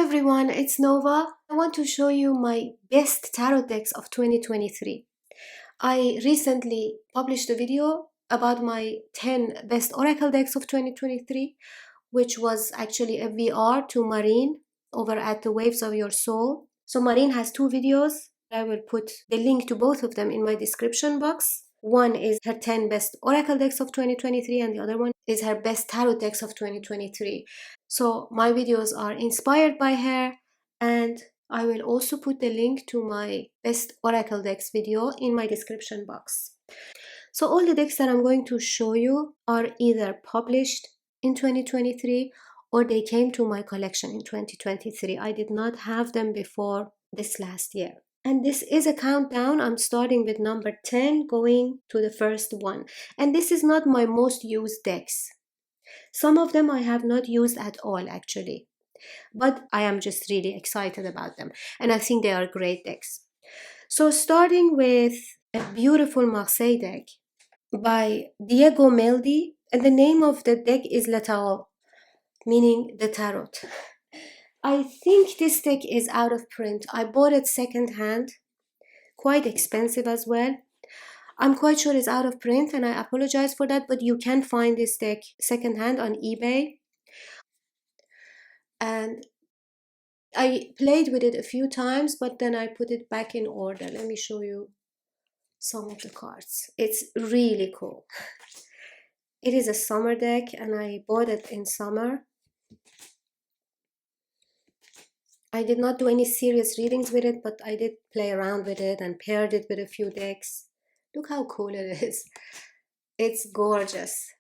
everyone, it's Nova. I want to show you my best tarot decks of 2023. I recently published a video about my 10 best oracle decks of 2023, which was actually a VR to Marine over at the Waves of Your Soul. So Marine has two videos. I will put the link to both of them in my description box. One is her 10 best oracle decks of 2023 and the other one is her best tarot decks of 2023. So my videos are inspired by her, and I will also put the link to my best oracle decks video in my description box. So all the decks that I'm going to show you are either published in 2023 or they came to my collection in 2023. I did not have them before this last year. And this is a countdown. I'm starting with number 10 going to the first one. And this is not my most used decks. Some of them I have not used at all actually, but I am just really excited about them and I think they are great decks. So starting with a beautiful Marseille deck by Diego Meldi, and the name of the deck is Leto, meaning the tarot. I think this deck is out of print. I bought it second-hand, quite expensive as well. I'm quite sure it's out of print and I apologize for that, but you can find this deck second-hand on eBay. And I played with it a few times, but then I put it back in order. Let me show you some of the cards. It's really cool. It is a summer deck and I bought it in summer. I did not do any serious readings with it, but I did play around with it and paired it with a few decks. Look how cool it is. It's gorgeous.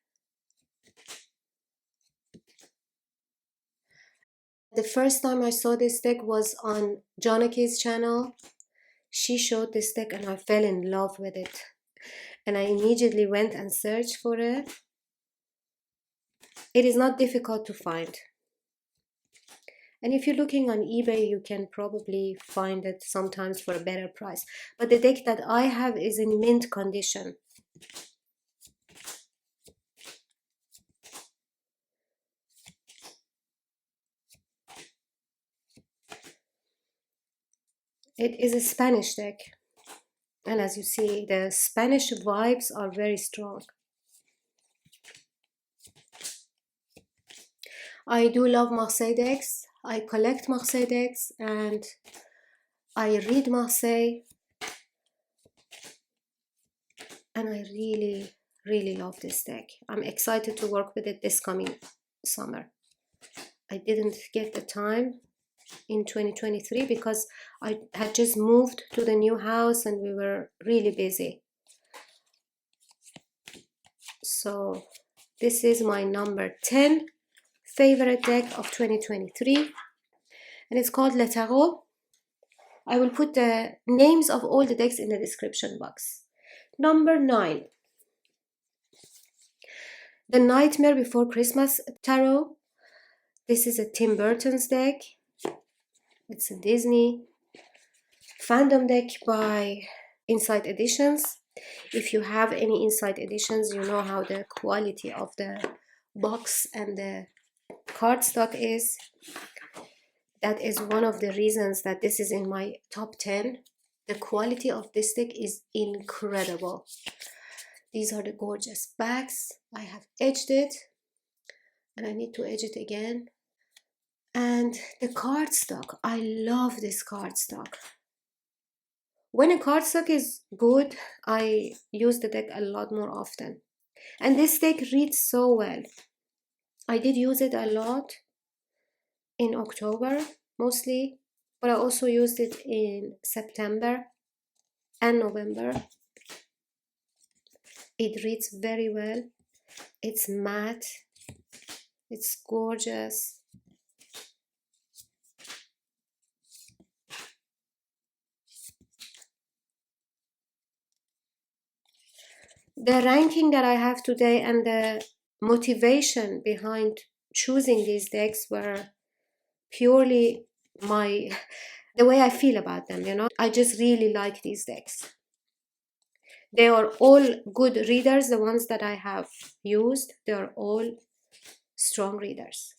The first time I saw this deck was on Jonaki's channel. She showed this deck and I fell in love with it. And I immediately went and searched for it. It is not difficult to find. And if you're looking on eBay, you can probably find it sometimes for a better price. But the deck that I have is in mint condition. It is a Spanish deck. And as you see, the Spanish vibes are very strong. I do love Marseille decks. I collect Marseille decks and I read Marseille. And I really, really love this deck. I'm excited to work with it this coming summer. I didn't get the time in 2023 because I had just moved to the new house and we were really busy. So this is my number 10 favorite deck of 2023 and it's called Le Tarot. I will put the names of all the decks in the description box. Number 9, The Nightmare Before Christmas Tarot. This is a Tim Burton's deck. It's a Disney fandom deck by Insight Editions. If you have any Insight Editions, you know how the quality of the box and the cardstock is. That is one of the reasons that this is in my top 10. The quality of this deck is incredible. These are the gorgeous backs. I have edged it and I need to edge it again. And the cardstock, I love this cardstock. When a cardstock is good, I use the deck a lot more often. And this deck reads so well. I did use it a lot in October, mostly, but I also used it in September and November. It reads very well. It's matte. It's gorgeous. The ranking that I have today and the motivation behind choosing these decks were purely the way I feel about them, you know. I just really like these decks. They are all good readers. The ones that I have used, they are all strong readers.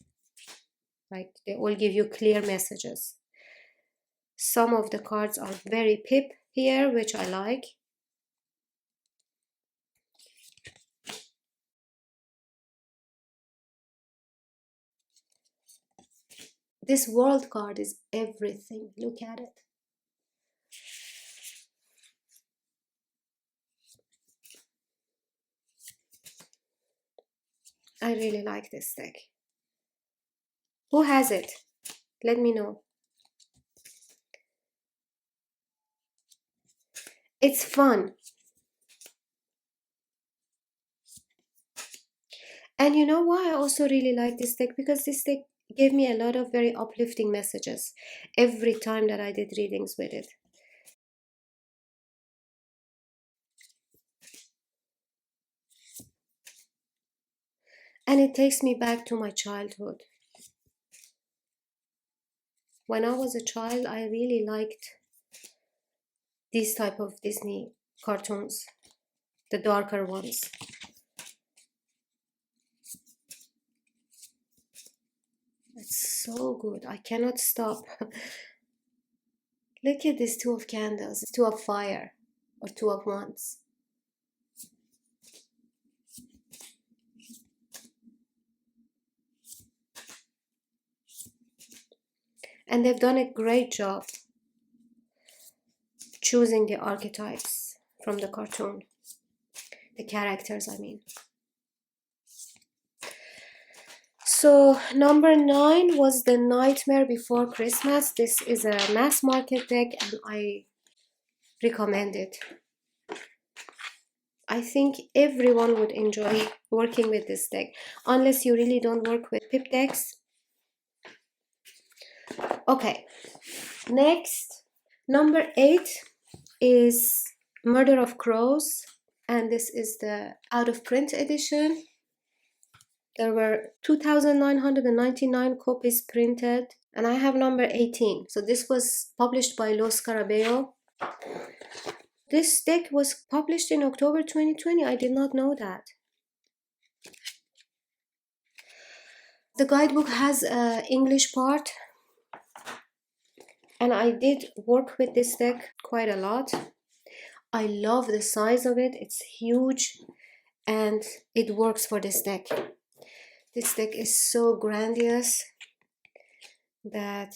Like they all give you clear messages. Some of the cards are very pip here, which I like. This world card is everything. Look at it. I really like this deck. Who has it? Let me know. It's fun. And you know why I also really like this deck? Because this deck gave me a lot of very uplifting messages every time that I did readings with it. And it takes me back to my childhood. When I was a child, I really liked these type of Disney cartoons, the darker ones. It's so good. I cannot stop. Look at this Two of Candles, Two of Fire, or Two of Wands. And they've done a great job choosing the archetypes from the cartoon. The characters, I mean. So number 9 was The Nightmare Before Christmas. This is a mass market deck and I recommend it. I think everyone would enjoy working with this deck, unless you really don't work with pip decks. Okay, next, number 8 is Murder of Crows, and this is the out of print edition. There were 2,999 copies printed, and I have number 18. So this was published by Los Scarabeo. This deck was published in October 2020. I did not know that. The guidebook has an English part, and I did work with this deck quite a lot. I love the size of it. It's huge, and it works for this deck. This deck is so grandiose that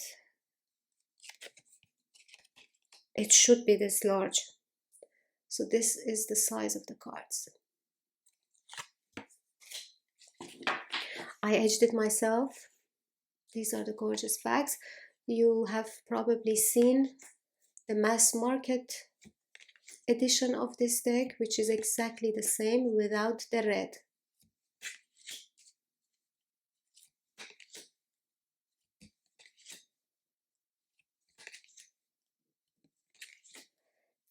it should be this large. So this is the size of the cards. I edged it myself. These are the gorgeous bags. You have probably seen the mass market edition of this deck, which is exactly the same without the red.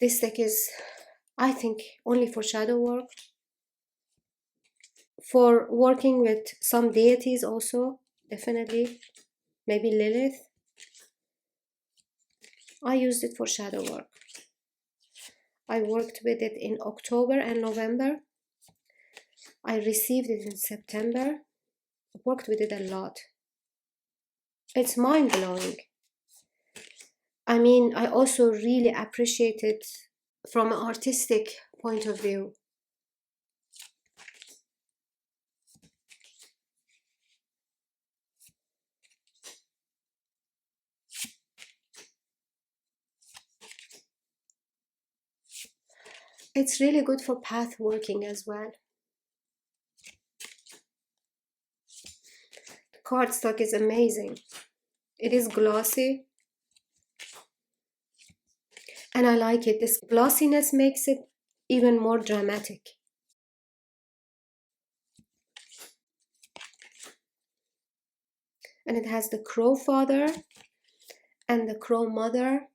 This deck is, I think, only for shadow work, for working with some deities also, definitely, maybe Lilith. I used it for shadow work. I worked with it in October and November. I received it in September. I worked with it a lot. It's mind-blowing. I mean, I also really appreciate it from an artistic point of view. It's really good for path working as well. The cardstock is amazing. It is glossy. And I like it. This glossiness makes it even more dramatic. And it has the Crow Father and the Crow Mother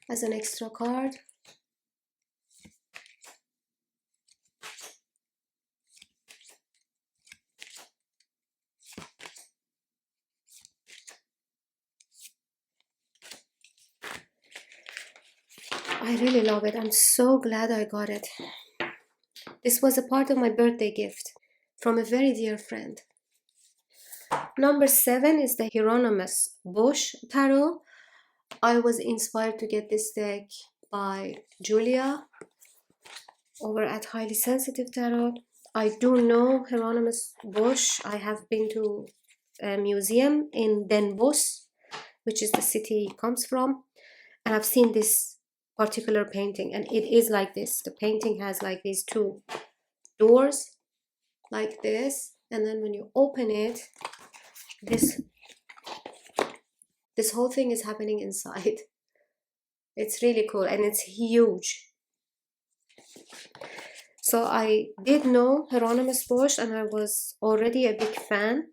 as an extra card. I really love it. I'm so glad I got it. This was a part of my birthday gift from a very dear friend. Number 7 is the Hieronymus Bosch Tarot. I was inspired to get this deck by Julia over at Highly Sensitive Tarot. I do know Hieronymus Bosch. I have been to a museum in Den Bosch, which is the city he comes from, and I've seen this particular painting, and it is like this. The painting has like these two doors like this, and then when you open it, this whole thing is happening inside. It's really cool, and it's huge. So I did know Hieronymus Bosch, and I was already a big fan.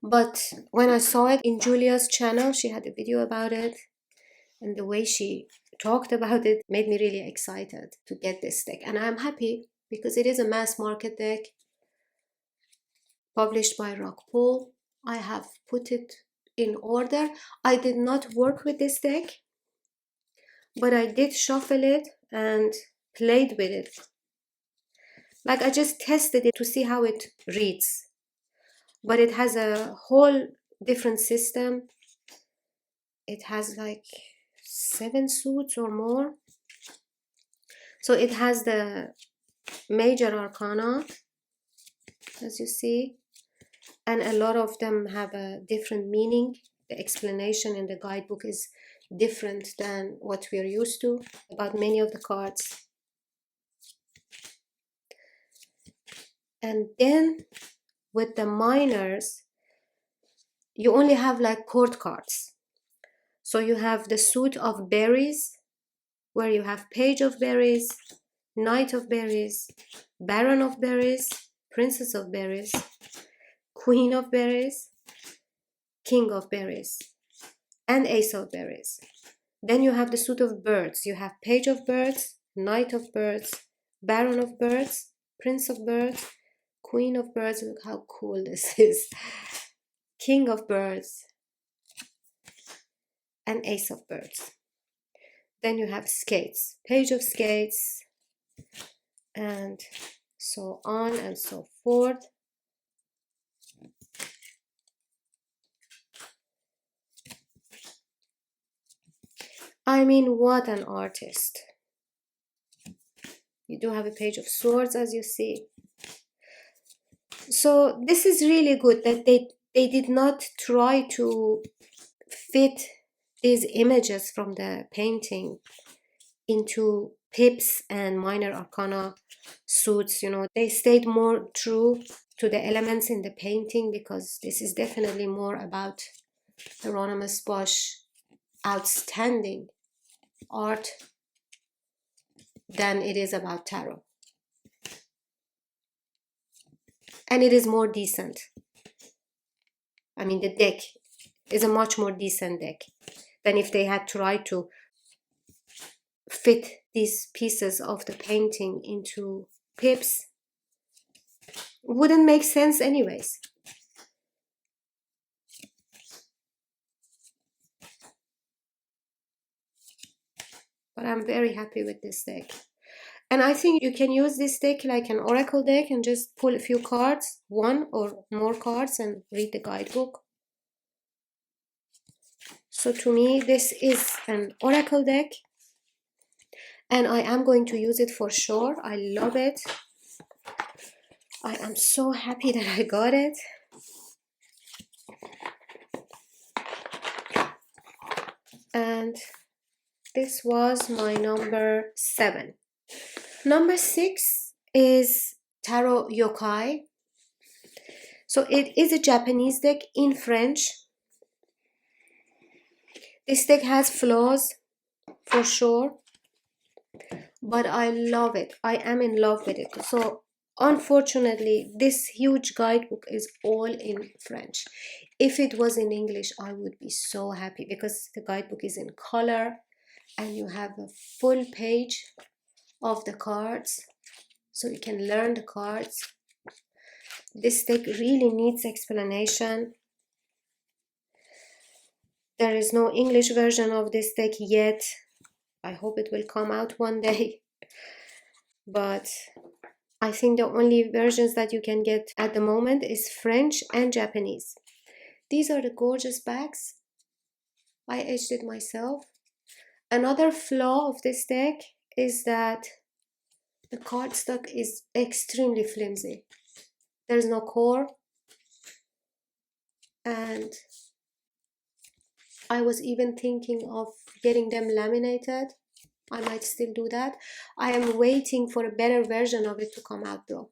But when I saw it in Julia's channel, she had a video about it, and the way she talked about it made me really excited to get this deck. And I'm happy because it is a mass market deck published by Rockpool. I have put it in order. I did not work with this deck, but I did shuffle it and played with it. Like, I just tested it to see how it reads. But it has a whole different system. It has like 7 suits or more. So it has the major arcana, as you see, and a lot of them have a different meaning. The explanation in the guidebook is different than what we are used to about many of the cards. And then with the minors, you only have like court cards. So you have the suit of berries, where you have page of berries, knight of berries, baron of berries, princess of berries, queen of berries, king of berries, and ace of berries. Then you have the suit of birds. You have page of birds, knight of birds, baron of birds, prince of birds, queen of birds. Look how cool this is. King of birds, and ace of birds. Then you have skates, page of skates, and so on and so forth. I mean, what an artist. You do have a page of swords, as you see. So this is really good that they did not try to fit these images from the painting into pips and minor arcana suits. You know, they stayed more true to the elements in the painting, because this is definitely more about Hieronymus Bosch outstanding art than it is about tarot. And it is more decent. I mean, the deck is a much more decent deck than if they had tried to fit these pieces of the painting into pips. Wouldn't make sense anyways. But I'm very happy with this deck. And I think you can use this deck like an oracle deck and just pull a few cards, one or more cards, and read the guidebook. So to me, this is an oracle deck, and I am going to use it for sure. I love it. I am so happy that I got it. And this was my number 7. Number 6 is Tarot Yokai. So it is a Japanese deck in French. This deck has flaws for sure, but I love it. I am in love with it. So unfortunately, this huge guidebook is all in French. If it was in English, I would be so happy, because the guidebook is in color and you have a full page of the cards, so you can learn the cards. This deck really needs explanation. There is no English version of this deck yet. I hope it will come out one day. But I think the only versions that you can get at the moment is French and Japanese. These are the gorgeous bags. I edged it myself. Another flaw of this deck is that the cardstock is extremely flimsy. There's no core, and I was even thinking of getting them laminated. I might still do that. I am waiting for a better version of it to come out though.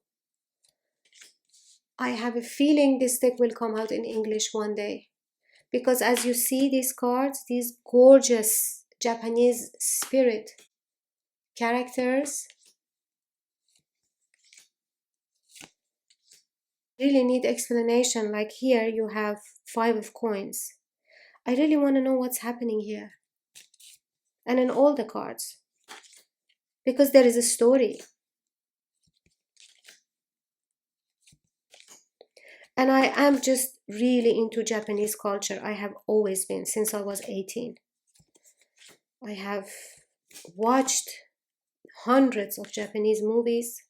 I have a feeling this deck will come out in English one day, because as you see these cards, these gorgeous Japanese spirit characters really need explanation. Like here you have 5 of coins. I really want to know what's happening here. And in all the cards, because there is a story. And I am just really into Japanese culture. I have always been since I was 18. I have watched hundreds of Japanese movies,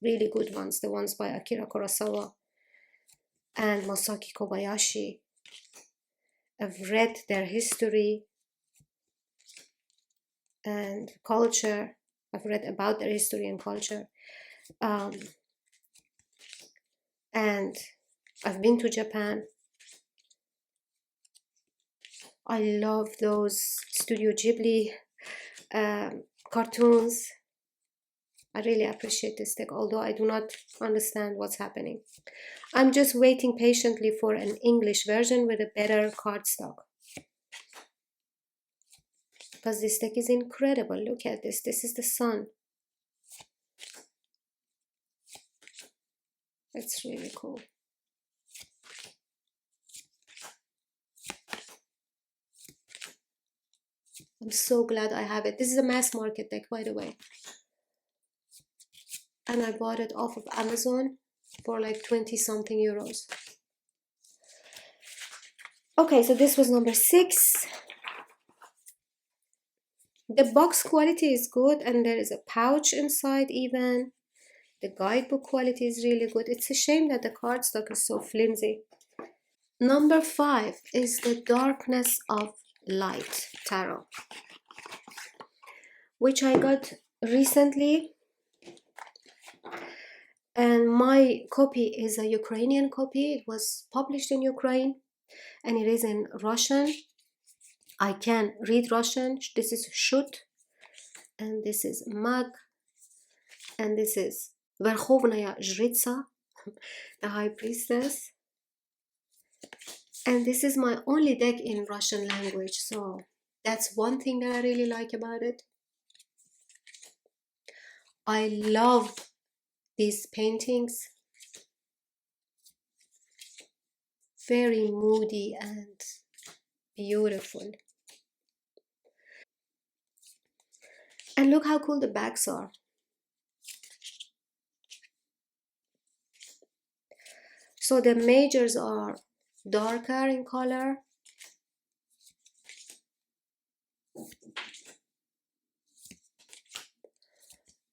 really good ones, the ones by Akira Kurosawa and Masaki Kobayashi. I've read their history and culture. I've read about their history and culture. And I've been to Japan. I love those Studio Ghibli cartoons. I really appreciate this deck, although I do not understand what's happening. I'm just waiting patiently for an English version with a better cardstock, because this deck is incredible. Look at this. This is the sun. It's really cool. I'm so glad I have it. This is a mass market deck, by the way. And I bought it off of Amazon for like 20 something euros. Okay, so this was number 6. The box quality is good, and there is a pouch inside even. The guidebook quality is really good. It's a shame that the cardstock is so flimsy. Number 5 is the Darkness of Light Tarot, which I got recently. And my copy is a Ukrainian copy. It was published in Ukraine, and it is in Russian. I can read Russian. This is Shut, and this is Mag, and this is Verkhovnaya Jritsa, the High Priestess. And this is my only deck in Russian language, so that's one thing that I really like about it. I love these paintings. Very moody and beautiful. And look how cool the backs are. So the majors are darker in color.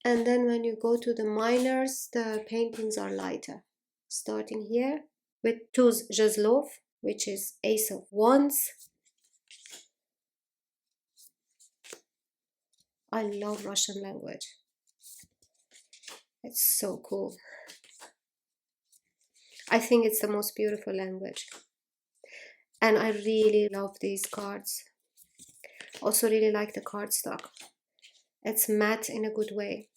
And then when you go to the minors, the paintings are lighter. Starting here with Tuz Jezlov, which is Ace of Wands. I love Russian language. It's so cool. I think it's the most beautiful language. And I really love these cards. Also really like the cardstock. It's matte in a good way.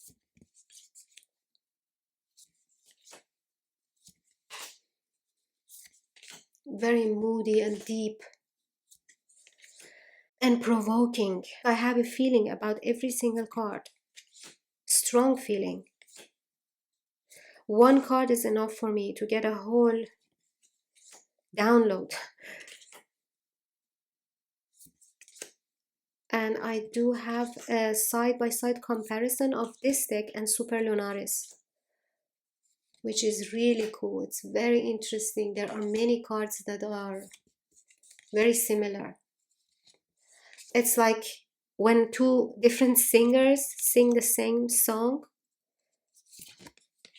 Very moody and deep. And provoking. I have a feeling about every single card. Strong feeling. One card is enough for me to get a whole download. And I do have a side-by-side comparison of this deck and Superlunaris, which is really cool. It's very interesting. There are many cards that are very similar. It's like when two different singers sing the same song.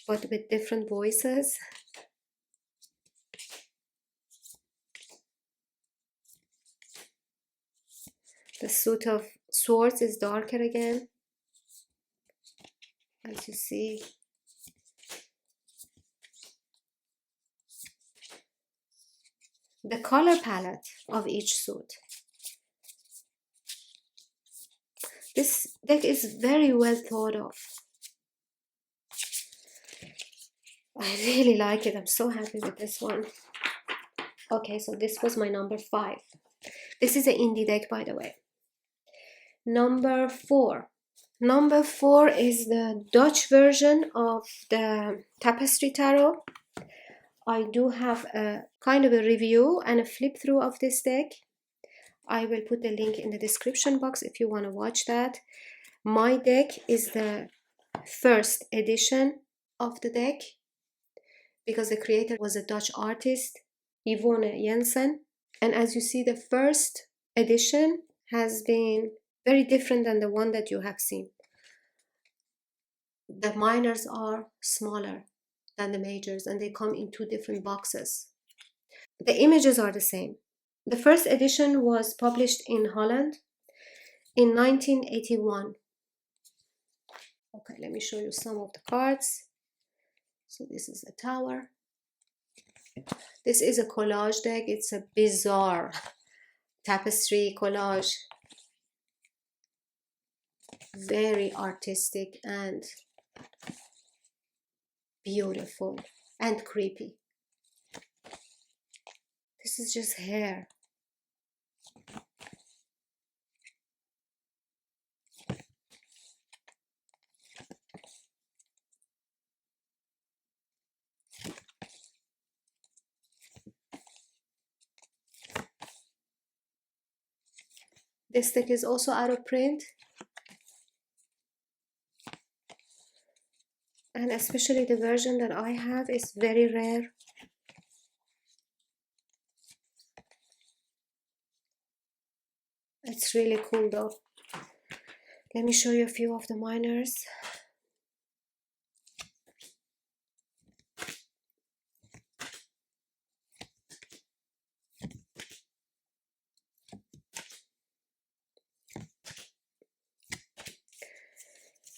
but with different voices. The suit of swords is darker again, as you see. The color palette of each suit. This deck is very well thought of. I really like it. I'm so happy with this one. Okay, so this was my number 5. This is an indie deck, by the way. Number 4. Number 4 is the Dutch version of the Tapestry Tarot. I do have a kind of a review and a flip through of this deck. I will put the link in the description box if you want to watch that. My deck is the first edition of the deck because the creator was a Dutch artist, Yvonne Jensen. And as you see, the first edition has been very different than the one that you have seen. The minors are smaller than the majors and they come in 2 different boxes. The images are the same. The first edition was published in Holland in 1981. Okay, let me show you some of the cards. So this is a tower. This is a collage deck. It's a bizarre tapestry collage. Very artistic and beautiful and creepy. This is just hair. This deck is also out of print. And especially the version that I have is very rare. It's really cool though. Let me show you a few of the minors.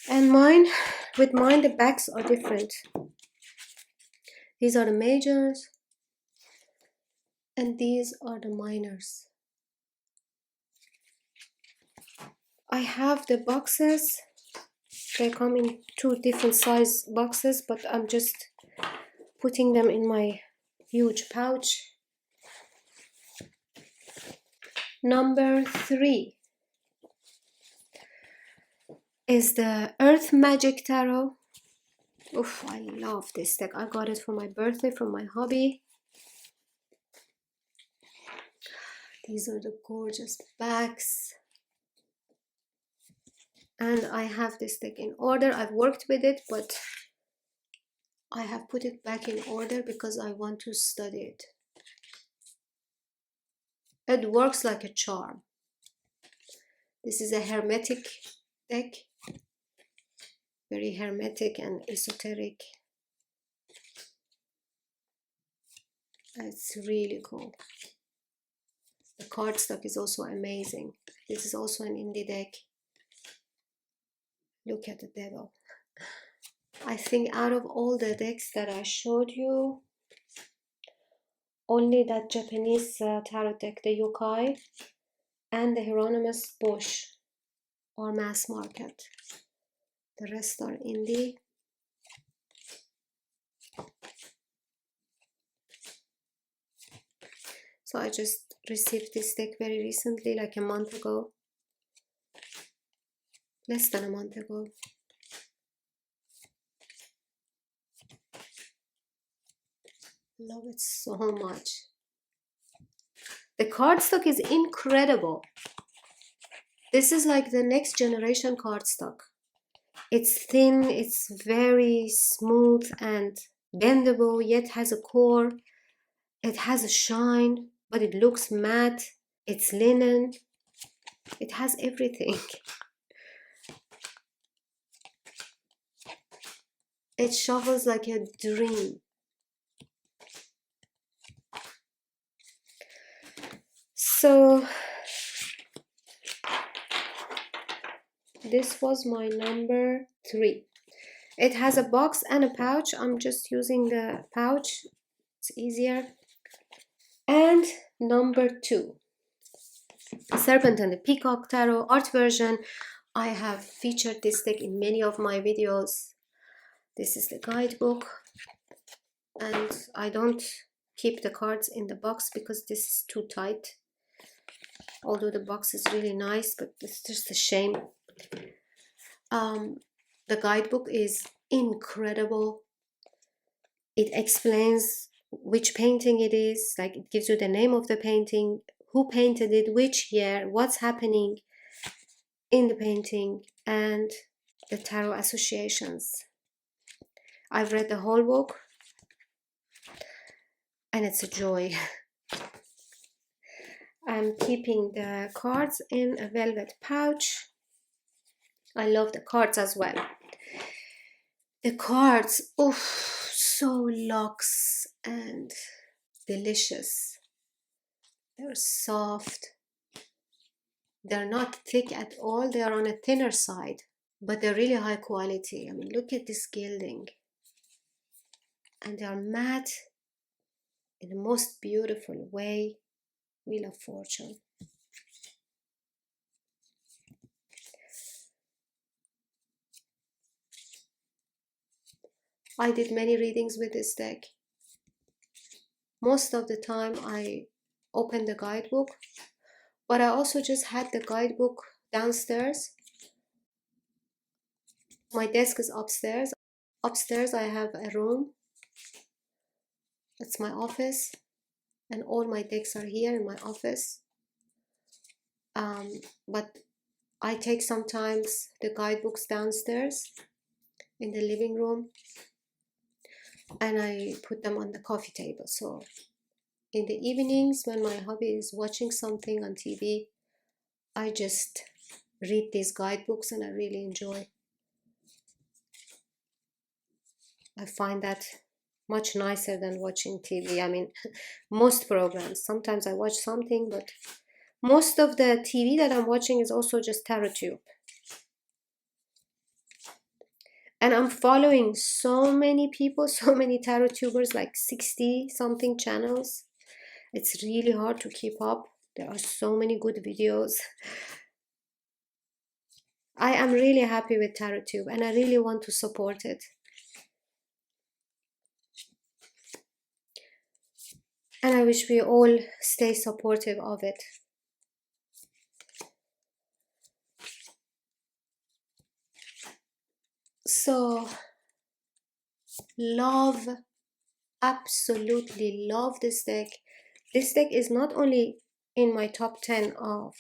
And with mine the backs are different. These are the majors and these are the minors. I have the boxes. They come in 2 different size boxes, but I'm just putting them in my huge pouch. Number 3 is the Earth Magic Tarot. Oof, I love this deck. I got it for my birthday from my hubby. These are the gorgeous backs. And I have this deck in order. I've worked with it, but I have put it back in order because I want to study it. It works like a charm. This is a hermetic deck. Very hermetic and esoteric. It's really cool. The cardstock is also amazing. This is also an indie deck. Look at the devil. I think out of all the decks that I showed you, only that Japanese tarot deck, the Yokai, and the Hieronymus Bosch are mass market. The rest are indie. So I just received this deck very recently, like a month ago. Less than a month ago. Love it so much. The cardstock is incredible. This is like the next generation cardstock. It's thin, it's very smooth and bendable, yet has a core. It has a shine, but it looks matte. It's linen. It has everything. It shuffles like a dream. So this was my number 3. It has a box and a pouch. I'm just using the pouch, it's easier. And number 2, Serpent and the Peacock Tarot art version. I have featured this deck in many of my videos. This is the guidebook, and I don't keep the cards in the box because this is too tight. Although the box is really nice, but it's just a shame. The guidebook is incredible. It explains which painting it is, like it gives you the name of the painting, who painted it, which year, what's happening in the painting, and the tarot associations. I've read the whole book and it's a joy. I'm keeping the cards in a velvet pouch. I love the cards as well. The cards, oof, so luxe and delicious. They're soft. They're not thick at all. They are on a thinner side, but they're really high quality. I mean, look at this gilding. And they are matte in the most beautiful way. Wheel of Fortune. I did many readings with this deck. Most of the time I opened the guidebook, but I also just had the guidebook downstairs. My desk is upstairs. Upstairs I have a room. It's my office, and all my decks are here in my office. But I take sometimes the guidebooks downstairs in the living room, and I put them on the coffee table. So in the evenings when my hubby is watching something on TV, I just read these guidebooks and I really enjoy. I find that much nicer than watching TV. I mean, most programs. Sometimes I watch something, but most of the TV that I'm watching is also just tarottube. And I'm following so many people, so many tarot tubers, like 60 something channels. It's really hard to keep up. There are so many good videos. I am really happy with tarottube and I really want to support it. And I wish we all stay supportive of it. So, love, absolutely love this deck. This deck is not only in my top 10 of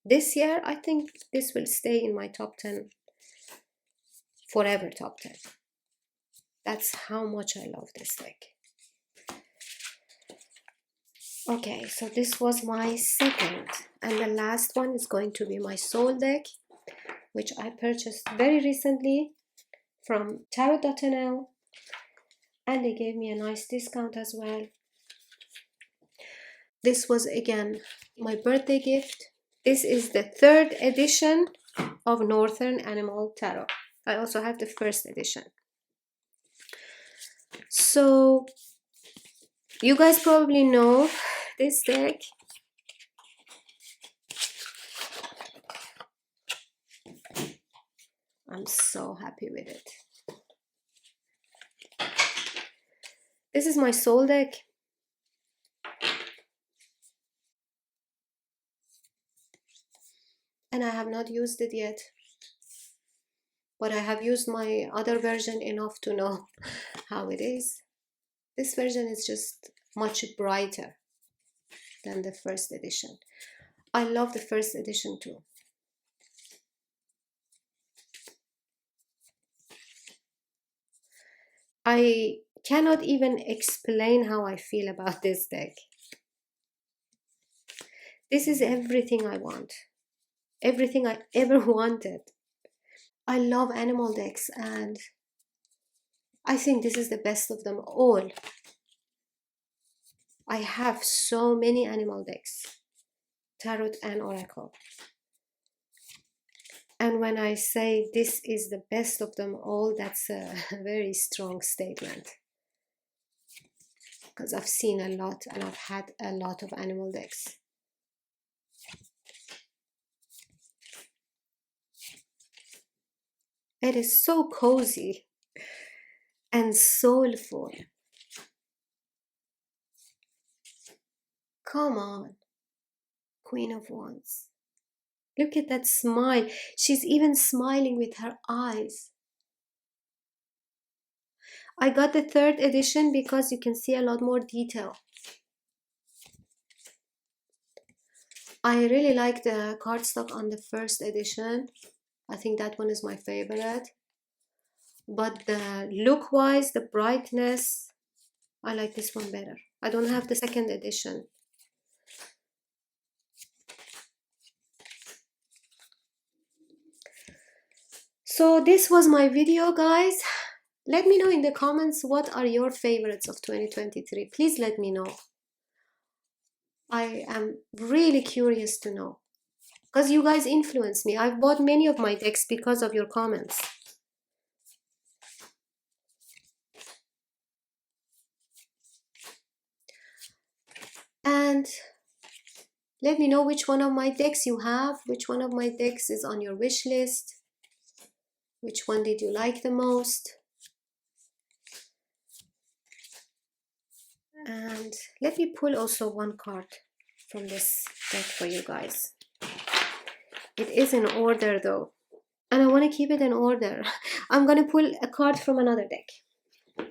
this year, I think this will stay in my top 10 forever, top 10. That's how much I love this deck. Okay, so this was my second, and the last one is going to be my soul deck, which I purchased very recently from tarot.nl, and they gave me a nice discount as well. This was again my birthday gift. This is the 3rd edition of Northern Animal Tarot. I also have the 1st edition. So you guys probably know this deck. I'm so happy with it. This is my soul deck. And I have not used it yet. But I have used my other version enough to know how it is. This version is just much brighter than the 1st edition. I love the 1st edition too. I cannot even explain how I feel about this deck. This is everything I want. Everything I ever wanted. I love animal decks, and I think this is the best of them all. I have so many animal decks, tarot and oracle. And when I say this is the best of them all, that's a very strong statement. Because I've seen a lot and I've had a lot of animal decks. It is so cozy and soulful. Come on, Queen of Wands. Look at that smile. She's even smiling with her eyes. I got the 3rd edition because you can see a lot more detail. I really like the cardstock on the 1st edition. I think that one is my favorite. But the look-wise, the brightness, I like this one better. I don't have the 2nd edition. So this was my video, guys. Let me know in the comments what are your favorites of 2023. Please let me know. I am really curious to know. Because you guys influence me. I've bought many of my decks because of your comments. And let me know which one of my decks you have, which one of my decks is on your wish list, which one did you like the most. And let me pull also one card from this deck for you guys. It is in order though, and I want to keep it in order. I'm going to pull a card from another deck.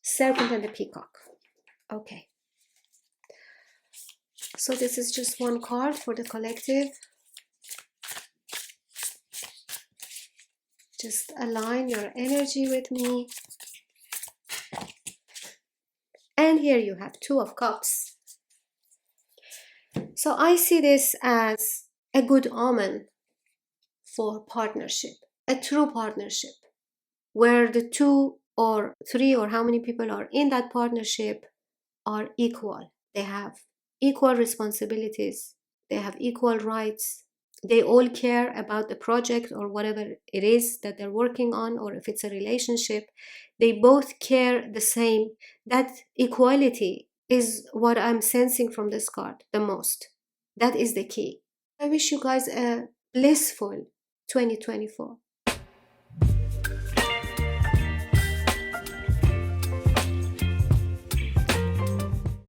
Serpent and the Peacock. Okay. So this is just one card for the collective. Just align your energy with me. And here you have 2 of Cups. So I see this as a good omen for partnership, a true partnership, where the 2 or 3 or how many people are in that partnership are equal. They have equal responsibilities, they have equal rights, they all care about the project or whatever it is that they're working on, or if it's a relationship, they both care the same. That equality is what I'm sensing from this card the most. That is the key. I wish you guys a blissful 2024.